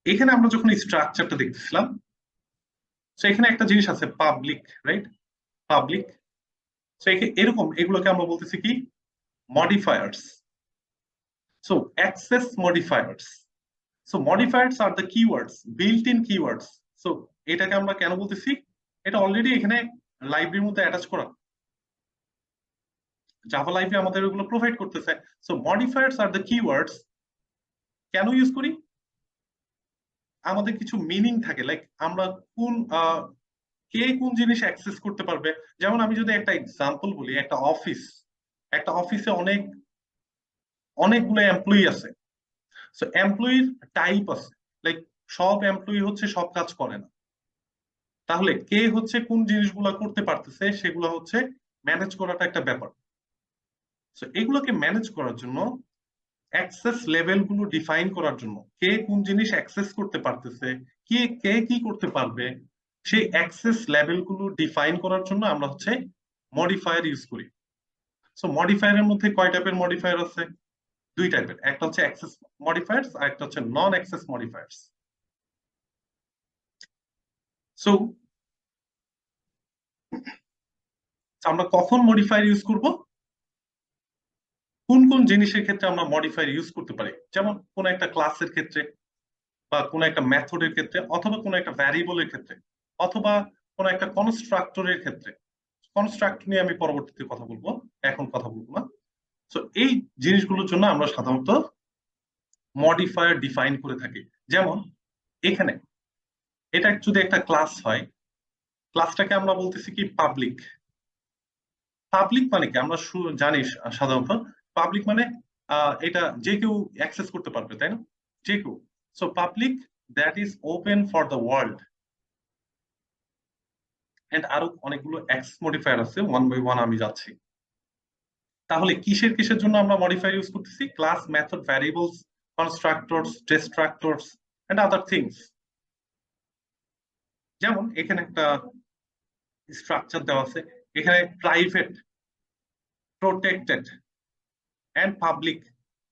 এখানে আমরা যখন স্ট্রাকচারটা দেখতেছিলাম, তো এখানে একটা জিনিস আছে পাবলিক, রাইট? পাবলিক। তো এরকম এগুলোকে আমরা বলতেছি কি modifiers. So access modifiers. So modifiers are the keywords, built in keywords. So এটাকে আমরা কেন বলতেছি, এটা অলরেডি এখানে লাইব্রেরির মধ্যে অ্যাটাচ করা, জাভা লাইব্রেরি আমাদের ওগুলো প্রোভাইড করতেছে। So modifiers are the keywords কেন ইউজ করি, আমাদের কিছু মিনিং থাকে, লাইক আমরা কোন কে কোন জিনিস অ্যাক্সেস করতে পারবে। যেমন আমি যদি একটা এক্সাম্পল বলি, একটা অফিস, একটা অফিসে অনেকগুলো এমপ্লয়ি আছে। সো এমপ্লয়ির টাইপ আছে, লাইক সব এমপ্লয়ি হচ্ছে সব কাজ করে না। তাহলে কে হচ্ছে কোন জিনিসগুলো করতে পারতেছে সেগুলো হচ্ছে ম্যানেজ করাটা একটা ব্যাপার। সো এগুলোকে ম্যানেজ করার জন্য, অ্যাক্সেস লেভেল গুলো ডিফাইন করার জন্য, কে কোন জিনিস অ্যাক্সেস করতে পারতেছে, কে কে কি করতে পারবে, সেই অ্যাক্সেস লেভেল গুলো ডিফাইন করার জন্য আমরা হচ্ছে মডিফায়ার ইউজ করি। সো মডিফায়ারের মধ্যে কয় টাইপের মডিফায়ার আছে? দুই টাইপের, একটা হচ্ছে অ্যাক্সেস মডিফায়ার্স আর একটা হচ্ছে নন অ্যাক্সেস মডিফায়ার্স। সো আমরা কখন মডিফায়ার ইউজ করব, কোন কোন জিনিসের ক্ষেত্রে আমরা মডিফায়ার ইউজ করতে পারি, যেমন কোন একটা ক্লাসের ক্ষেত্রে, বা কোন একটা মেথডের ক্ষেত্রে, অথবা কোন একটা ভ্যারিয়েবলের ক্ষেত্রে, অথবা কোন একটা কনস্ট্রাক্টরের ক্ষেত্রে। কনস্ট্রাক্টর নিয়ে আমি পরবর্তীতে কথা বলবো, এখন কথা বলবো না। তো এই জিনিসগুলোর জন্য আমরা সাধারণত মডিফায়ার ডিফাইন করে থাকি। যেমন এখানে এটা যদি একটা ক্লাস হয়, ক্লাসটাকে আমরা বলতেছি কি পাবলিক। পাবলিক মানে কি আমরা জানি সাধারণত পাবলিক মানে এটা যে কেউ অ্যাক্সেস করতে পারবে, তাই না? যে কেউ। So public, that is open for the world. And আরো অনেকগুলো এক্স মডিফায়ার আছে, ওয়ান বাই ওয়ান আমি যাচ্ছি। তাহলে কিসের কিসের জন্য আমরা মডিফায়ার ইউজ করতেছি? Class, method, variables, constructors, destructors and other things. যেমন এখানে একটা স্ট্রাকচার দেওয়া আছে, এখানে private, protected and public,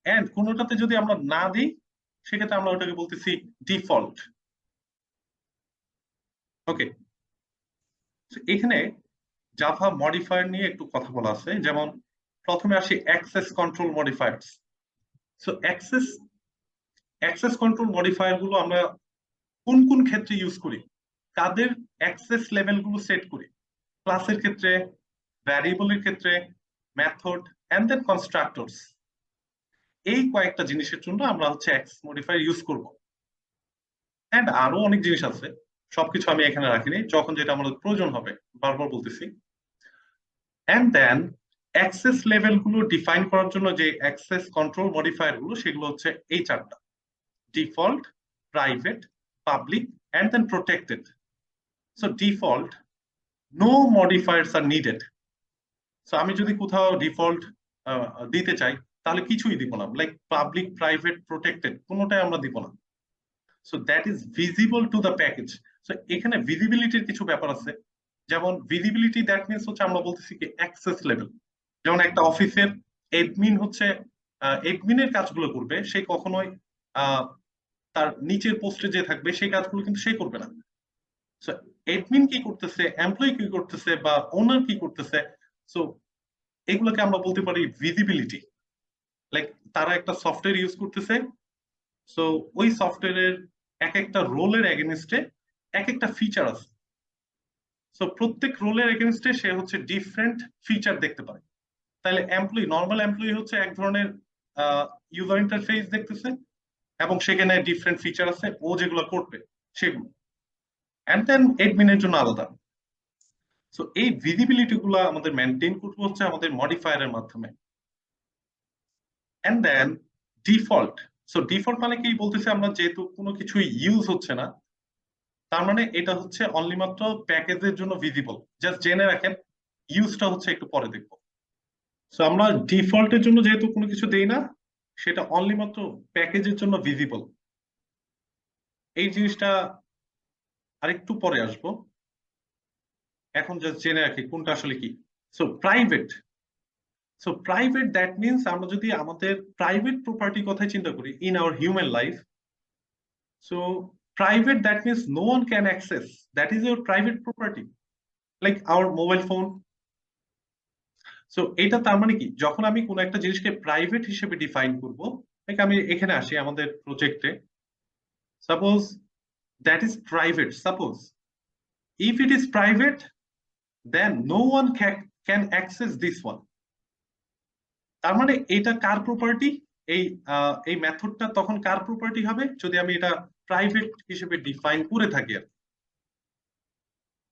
and কোনোটাতে যদি আমরা না দিই সেক্ষেত্রে আমরা ওটাকে বলতেছি ডিফল্ট। ওকে, এখানে জাভা মডিফায়ার নিয়ে একটু কথা বলা আছে। যেমন প্রথমে আসি access control modifiers. So access control modifier গুলো আমরা কোন কোন ক্ষেত্রে ইউজ করি, কাদের অ্যাক্সেস লেভেল গুলো সেট করি? ক্লাসের ক্ষেত্রে, ভ্যারিয়েবলের ক্ষেত্রে, মেথড এন্ড দেন কনস্ট্রাক্টরস। এই কয়েকটা জিনিসের জন্য আমরা হচ্ছে অ্যাক্সেস মডিফায়ার ইউজ করব। এন্ড আরো অনেক জিনিস আছে, সবকিছু আমি এখানে রাখিনি, যখন যেটা আমাদের প্রয়োজন হবে বারবার বলতেছি। এন্ড দেন অ্যাক্সেস লেভেল গুলো ডিফাইন করার জন্য যে অ্যাক্সেস কন্ট্রোল মডিফায়ার গুলো, সেগুলো হচ্ছে এই চারটা: default, private, public and then protected. So default, no modifiers are needed. So আমি যদি কোথাও ডিফল্ট দিতে চাই তাহলে কিছুই দিব না, লাইক পাবলিক, প্রাইভেট, প্রোটেক্টেড কোনোটাই আমরা দিব না। So that is visible to the package. So এখানে ভিজিবিলিটির কিছু ব্যাপার আছে। যেমন ভিজিবিলিটি, দ্যাট মিনস হচ্ছে আমরা বলতেছি কি অ্যাক্সেস লেভেল। যেমন একটা অফিসের এডমিন হচ্ছে এডমিনের কাজগুলো করবে, সে কখনোই আহ, তার নিচের পোস্টে যে থাকবে সেই কাজগুলো কিন্তু সে করবে না। সো এডমিন কি করতেছে, এমপ্লয়ি কি করতেছে, বা ওনার কি করতেছে, সো এগুলোকে আমরা বলতে পারি ভিজিবিলিটি। লাইক তারা একটা সফটওয়্যার ইউজ করতেছে, সো ওই সফটওয়্যারের এক একটা রোলের এগেনস্টে এক একটা ফিচার আছে। সো প্রত্যেক রোলের এগেনস্টে সে হচ্ছে ডিফারেন্ট ফিচার দেখতে পারে। তাহলে এমপ্লয়ি, নর্মাল এমপ্লয়ি হচ্ছে এক ধরনের ইউজার ইন্টারফেস দেখতেছে, এবং সেখানে ডিফারেন্ট ফিচার আছে ও যেগুলো করবে সেগুলো। এন্ড দেন এডমিনের জন্য আলাদা। সো এই ভিজিবিলিটি গুলো আমাদের মেনটেন করতে হচ্ছে আমাদের মডিফায়ারের মাধ্যমে। And then default. So default মানে কি বলতেছে, আমরা যেহেতু কোনো কিছু ইউজ হচ্ছে না, তার মানে এটা হচ্ছে অনলি মাত্র প্যাকেজের জন্য ভিজিবল। জাস্ট জেনে রাখেন, ইউজটা হচ্ছে একটু পরে দেখবো। সো আমরা ডিফল্টের জন্য যেহেতু কোনো কিছু দেই না, সেটা অনলি মাত্র প্যাকেজের জন্য ভিজিবল। এই জিনিসটা আরেকটু পরে আসবো, এখন জাস্ট জেনে রাখি কোনটা আসলে কি। So private. So private, that means আমরা যদি আমাদের প্রাইভেট প্রপার্টি কথাই চিন্তা করি in our human life, So private, that means no one can access. That is your private property, like our mobile phone. So এটা তার মানে কি, যখন আমি কোনো একটা জিনিসকে প্রাইভেট হিসেবে ডিফাইন করব, লাইক আমি এখানে আসি আমাদের প্রজেক্টে, suppose that is private, suppose if it is private then no one can access this one. তার মানে এটা কার প্রপার্টি? এই এই মেথডটা তখন কার প্রপার্টি হবে? যদি আমি এটা প্রাইভেট হিসেবে ডিফাইন করে থাকি।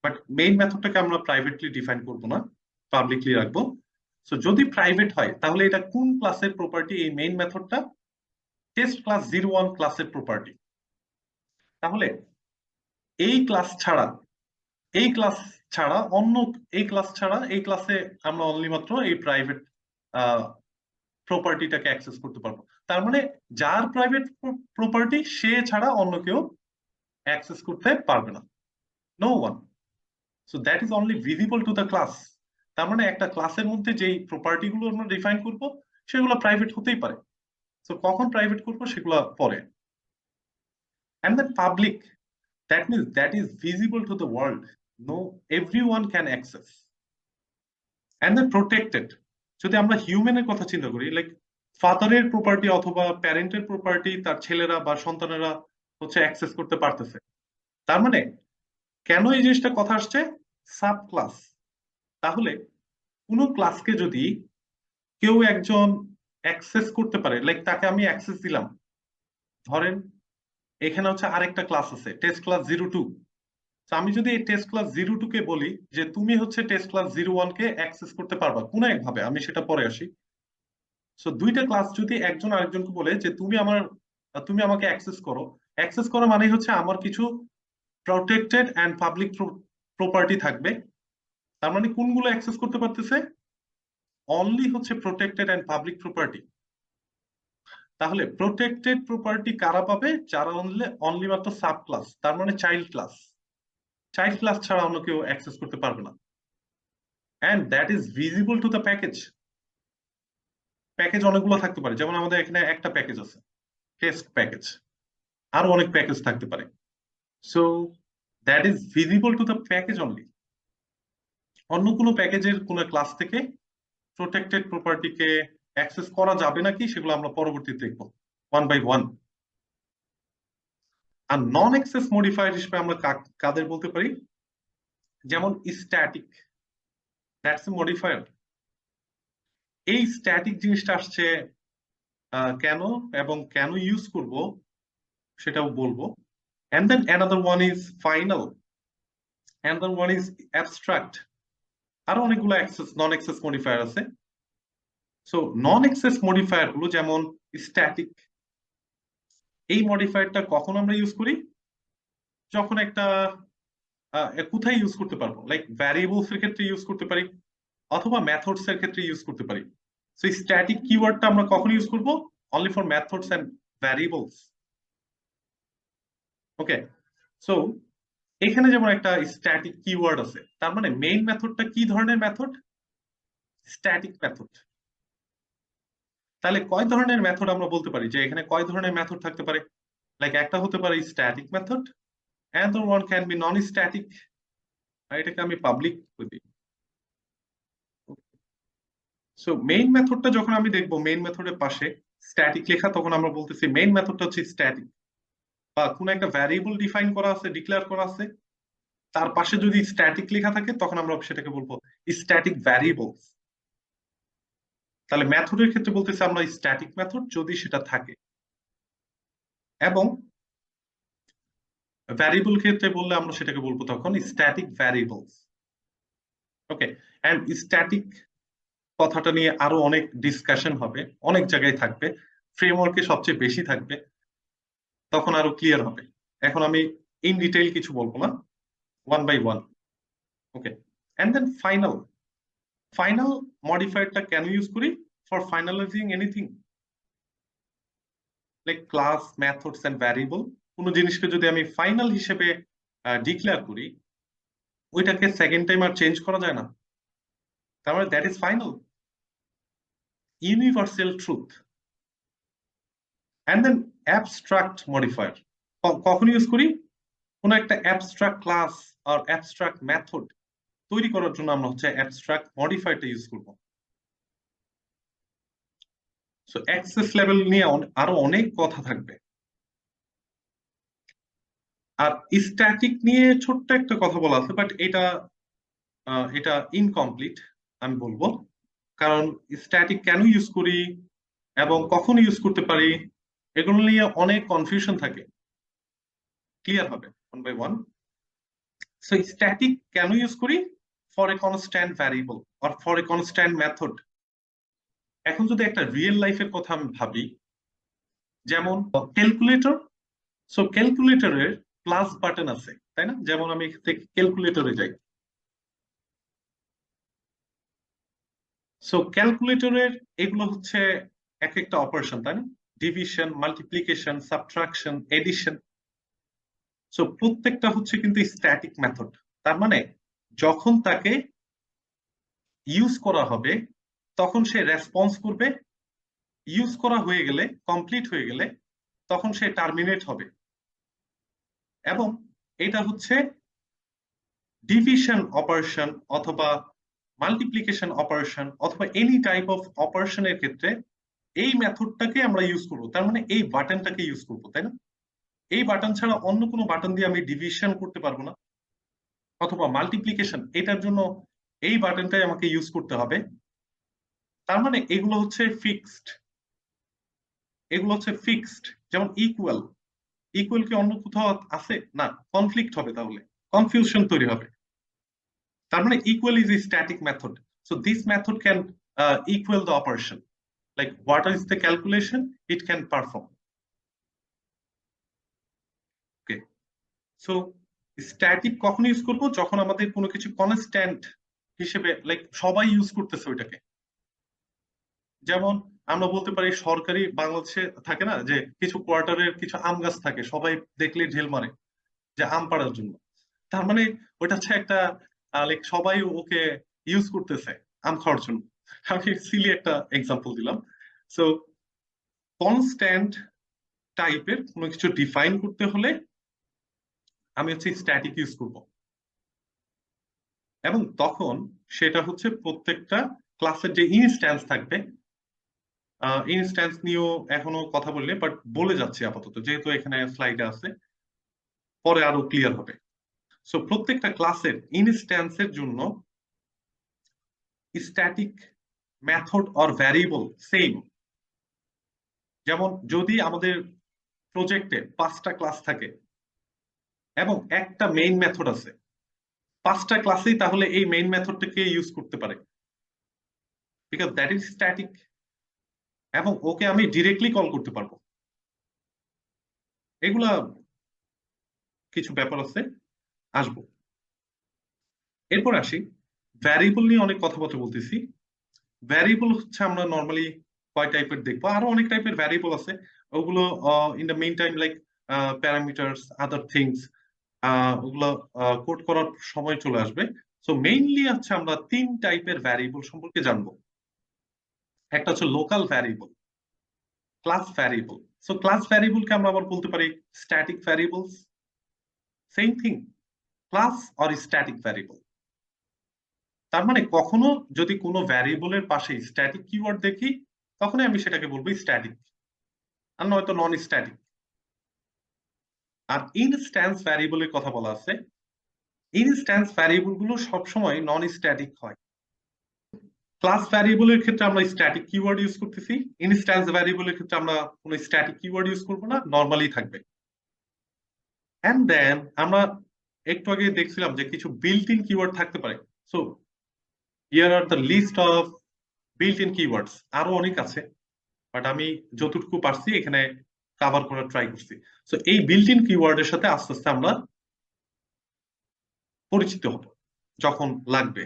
বাট মেইন মেথডটাকে আমরা প্রাইভেটলি ডিফাইন করব না, পাবলিকলি রাখবো। সো যদি প্রাইভেট হয় তাহলে এটা কোন ক্লাসের প্রপার্টি? এই মেইন মেথডটা টেস্ট ক্লাস 01 ক্লাসের প্রপার্টি। তাহলে এই ক্লাস ছাড়া, এই ক্লাস ছাড়া অন্য, এই ক্লাস ছাড়া এই ক্লাসে আমরা অনলি মাত্র এই প্রাইভেট প্রপার্টিটাকে অ্যাক্সেস করতে পারবো। তার মানে যার প্রাইভেট প্রপার্টি সে ছাড়া অন্য কেউ অ্যাক্সেস করতে পারবে না, no one. So that is only visible to the class. তার মানে একটা ক্লাসের মধ্যে যেই প্রপার্টি গুলো আমরা ডিফাইন করব সেগুলো প্রাইভেট হতেই পারে। সো কখন প্রাইভেট করবো সেগুলো পরে। And then public, that means that is visible to the world, no everyone can access. And then protected, যদি আমরা হিউম্যানের কথা চিন্তা করি, লাইক ফাদারের প্রপার্টি অথবা প্যারেন্টের প্রপার্টি তার ছেলেরা বা সন্তানেরা হচ্ছে অ্যাক্সেস করতে পারতেছে। তার মানে কেন এই জিনিসটা কথা আসছে? Sub class. তাহলে কোনো ক্লাসকে যদি কেউ একজন অ্যাক্সেস করতে পারে, লাইক তাকে আমি অ্যাক্সেস দিলাম, ধরেন এখানে হচ্ছে আরেকটা ক্লাস আছে টেস্ট ক্লাস 02। আমি যদি এই টেস্ট ক্লাস 02 কে বলি যে তুমি হচ্ছে টেস্ট ক্লাস 01 কে অ্যাক্সেস করতে পারবা কোনো একভাবে, আমি সেটা পরে আসি। সো দুইটা ক্লাস যদি একজন আরেকজনকে বলে যে তুমি আমাকে অ্যাক্সেস করো, অ্যাক্সেস করা মানে হচ্ছে আমার কিছু প্রটেক্টেড এন্ড পাবলিক প্রপার্টি থাকবে। তার মানে কোনগুলো অ্যাক্সেস করতে পারতেছে? অনলি হচ্ছে প্রটেক্টেড এন্ড পাবলিক প্রপার্টি। তাহলে প্রটেক্টেড প্রপার্টি কারা পাবে? যারা অনলি মাত্র সাব ক্লাস, তার মানে চাইল্ড ক্লাস। চাইল্ড ক্লাস ছাড়া অন্য কেউ অ্যাক্সেস করতে পারবে না। And that is visible to the package. Package অনেকগুলো থাকতে পারে, যেমন আমাদের এখানে একটা প্যাকেজ আছে টেস্ট প্যাকেজ, আরো অনেক প্যাকেজ থাকতে পারে। So that is visible to the package only. অন্য কোনো প্যাকেজের কোনো ক্লাস থেকে প্রোটেক্টেড প্রপার্টিকে অ্যাক্সেস করা যাবে নাকি সেগুলো আমরা পরবর্তীতে দেখবো ওয়ান বাই ওয়ান। আর নন অ্যাক্সেস মডিফায়ার হিসেবে আমরা কাদের বলতে পারি? যেমন স্ট্যাটিক, দ্যাটস এ মডিফায়ার। এই স্ট্যাটিক জিনিসটা আসছে কেন এবং কেন ইউজ করব সেটাও বলবো। And then another one is final, another one is abstract, আরো অনেকগুলো নন অ্যাক্সেস মডিফায়ার আছে। সো নন অ্যাক্সেস মডিফায়ার গুলো যেমন স্ট্যাটিক, এই মডিফায়ারটা কখন আমরা ইউজ করি? যখন একটা কোথায় ইউজ করতে পারবো, লাইক ভ্যারিয়েবলস এর ক্ষেত্রে ইউজ করতে পারি অথবা মেথডস এর ক্ষেত্রে ইউজ করতে পারি। সো স্ট্যাটিক কিওয়ার্ডটা আমরা কখন ইউজ করব? Only for methods and variables. Okay, so এখানে যেমন একটা স্ট্যাটিক কিওয়ার্ড আছে, তার মানে মেইন মেথডটা কি ধরনের মেথড? Static method. তাহলে কয় ধরনের মেথড আমরা বলতে পারি, যে এখানে কয় ধরনের মেথড থাকতে পারে? লাইক একটা হতে পারে static method, another one can be non static, আর এটাকে আমি পাবলিক করি। সো মেইন মেথডটা যখন আমি দেখবো মেইন মেথডের পাশে স্ট্যাটিক লেখা, তখন আমরা বলতেছি মেইন মেথডটা হচ্ছে স্ট্যাটিক। বা কোনো একটা ভ্যারিয়েবল ডিফাইন করা আছে, ডিক্লেয়ার করা আছে, তার পাশে যদি স্ট্যাটিক লেখা থাকে তখন আমরা সেটাকে বলবো স্ট্যাটিক ভ্যারিয়েবলস। তাহলে মেথডের ক্ষেত্রে বলতেছি আমরা স্ট্যাটিক মেথড যদি সেটা থাকে, এবং ভ্যারিয়েবল ক্ষেত্রে বললে আমরা সেটাকে বলবো তখন static variables. Okay, and static কথাটা নিয়ে আরো অনেক ডিসকাশন হবে, অনেক জায়গায় থাকবে, ফ্রেমওয়ার্কে সবচেয়ে বেশি থাকবে, তখন আরো ক্লিয়ার হবে। এখন আমি ইন ডিটেইল কিছু বলবো না, one by one. Okay, and then final. Final মডিফায়ারটা কেন ইউজ করি? For finalizing anything like class, methods and variable. কোনো জিনিসকে যদি আমি ফাইনাল হিসেবে ডিক্লেয়ার করি, ওইটাকে সেকেন্ড টাইম আর চেঞ্জ করা যায় না, তার মানে that is final, universal truth. And then abstract modifier. কখন ইউজ করি? কোন একটা অ্যাবস্ট্রাক্ট ক্লাস আর অ্যাবস্ট্রাক্ট মেথড তৈরি করার জন্য আমরা হচ্ছে অ্যাবস্ট্রাক্ট মডিফায়ারটা ইউজ করব। সো অ্যাক্সেস লেভেল নিয়ে আরো অনেক কথা থাকবে। আর স্ট্যাটিক নিয়ে ছোট্ট একটা কথা বলা আছে, বাট এটা ইনকমপ্লিট আমি বলবো। কারণ স্ট্যাটিক কেন ইউজ করি এবং কখন ইউজ করতে পারি এগুলো নিয়ে অনেক কনফিউশন থাকে। ক্লিয়ার হবে one by one. So static কেন ইউজ করি? For a constant variable or for a constant method. এখন যদি একটা রিয়েল লাইফের কথা আমি ভাবি, যেমন ক্যালকুলেটর। সো ক্যালকুলেটরের প্লাস বাটন আছে, তাই না? যেমন আমি এখান থেকে ক্যালকুলেটরে যাই। সো ক্যালকুলেটরের এগুলো হচ্ছে এক একটা অপারেশন, তাই না? Division, multiplication, subtraction, addition. So প্রত্যেকটা হচ্ছে কিন্তু স্ট্যাটিক মেথড। তার মানে যখন তাকে ইউজ করা হবে তখন সে রেসপন্স করবে, ইউজ করা হয়ে গেলে, কমপ্লিট হয়ে গেলে তখন সে টার্মিনেট হবে। এবং এটা হচ্ছে ডিভিশন অপারেশন অথবা মাল্টিপ্লিকেশন অপারেশন অথবা এনি টাইপ অফ অপারেশনের ক্ষেত্রে এই মেথডটাকে আমরা ইউজ করব। তার মানে এই বাটনটাকে ইউজ করব, তাই না? এই বাটন ছাড়া অন্য কোনো বাটন দিয়ে আমি ডিভিশন করতে পারবো না, অথবা মাল্টিপ্লিকেশন এটার জন্য এই বাটনটাই আমাকে ইউজ করতে হবে। তার মানে এগুলো হচ্ছে ফিক্সড। এগুলো হচ্ছে ফিক্সড। যেমন ইকুয়াল, ইকুয়াল কি অন্য কোথাও আছে? না, কনফ্লিক্ট হবে, তাহলে কনফিউশন তৈরি হবে। তার মানে equal is a static method. So this method can equal the operation. Like what is the calculation it can perform. Okay. So static কখন ইউজ করব? যখন আমাদের কোনো কিছু কনস্ট্যান্ট হিসেবে, লাইক সবাই ইউজ করতেছে ওইটাকে। যেমন আমরা বলতে পারি সরকারি বাংলাদেশে থাকে না যে কিছু কোয়ার্টারের কিছু আম গাছ থাকে, সবাই দেখলে ঢেল মারে যে আম পাড়ার জন্য। তার মানে ওটা হচ্ছে একটা, লাইক সবাই ওকে ইউজ করতেছে আম খাওয়ার জন্য। আমি সিলি একটা এক্সাম্পল দিলাম। সো কনস্ট্যান্ট টাইপের কোনো কিছু ডিফাইন করতে হলে আমি হচ্ছে স্ট্যাটিক ইউজ করব, এবং তখন সেটা হচ্ছে প্রত্যেকটা ক্লাসের যে ইনস্ট্যান্স থাকবে, ইনস্ট্যান্স নিয়েও এখনো কথা বললে, বাট বলে যাচ্ছি আপাতত যেহেতু এখানে স্লাইডে আছে, পরে আরো ক্লিয়ার হবে। সো প্রত্যেকটা ক্লাসের ইনস্ট্যান্সের জন্য static method or variable same. যেমন যদি আমাদের প্রজেক্টে 5টা ক্লাস থাকে এবং একটা মেইন মেথড আছে, 5টা ক্লাসেই তাহলে এই মেইন মেথডটাকে ইউজ করতে পারে, বিকজ দ্যাট ইজ স্ট্যাটিক, এবং ওকে আমি ডিরেক্টলি কল করতে পারবো। এগুলা কিছু ব্যাপার আছে, আসবো। এরপর আসি, ভ্যারিয়েবল নিয়ে অনেক কথাবার্তা বলতেছি। ভ্যারিয়েবল হচ্ছে আমরা নর্মালি কয় টাইপের দেখবো, আরো অনেক টাইপের ভ্যারিয়েবল আছে। ওগুলো in the main time, like parameters, other things, ওগুলো কোড করার সময় চলে আসবে। সো মেইনলি হচ্ছে আমরা 3 টাইপের ভ্যারিয়েবল সম্পর্কে জানবো। একটা হচ্ছে local variable, class variable. So class ভ্যারিয়েবলকে আমরা আবার বলতে পারি static variables. Same thing, class or static variable. তার মানে কখনো যদি কোনো ভ্যারিয়েবলের পাশে স্ট্যাটিক কিওয়ার্ড দেখি তখনই আমি সেটাকে বলবো স্ট্যাটিক, আর নয়তো নন স্ট্যাটিক। আর ইনস্ট্যান্স ভ্যারিয়েবলের কথা বলা আছে। ইনস্ট্যান্স ভ্যারিয়েবল গুলো সবসময় নন স্ট্যাটিক হয়। ক্লাস ভ্যারিয়েবলের ক্ষেত্রে আমরা স্ট্যাটিক কিওয়ার্ড ইউজ করতেছি, ইনস্ট্যান্স ভ্যারিয়েবলের ক্ষেত্রে আমরা কোনো স্ট্যাটিক কিওয়ার্ড ইউজ করবো না, নর্মালি থাকবে। এন্ড দেন আমরা একটু আগে দেখছিলাম যে কিছু বিল্ট ইন কিওয়ার্ড থাকতে পারে। So here are the list of built in keywords. আরো অনেক আছে, বাট আমি যতটুকু পারছি এখানে কভার করার ট্রাই করছি। সো এই বিল্ট ইন কিওয়ার্ডের সাথে আস্তে আস্তে আমরা পরিচিত হব যখন লাগবে।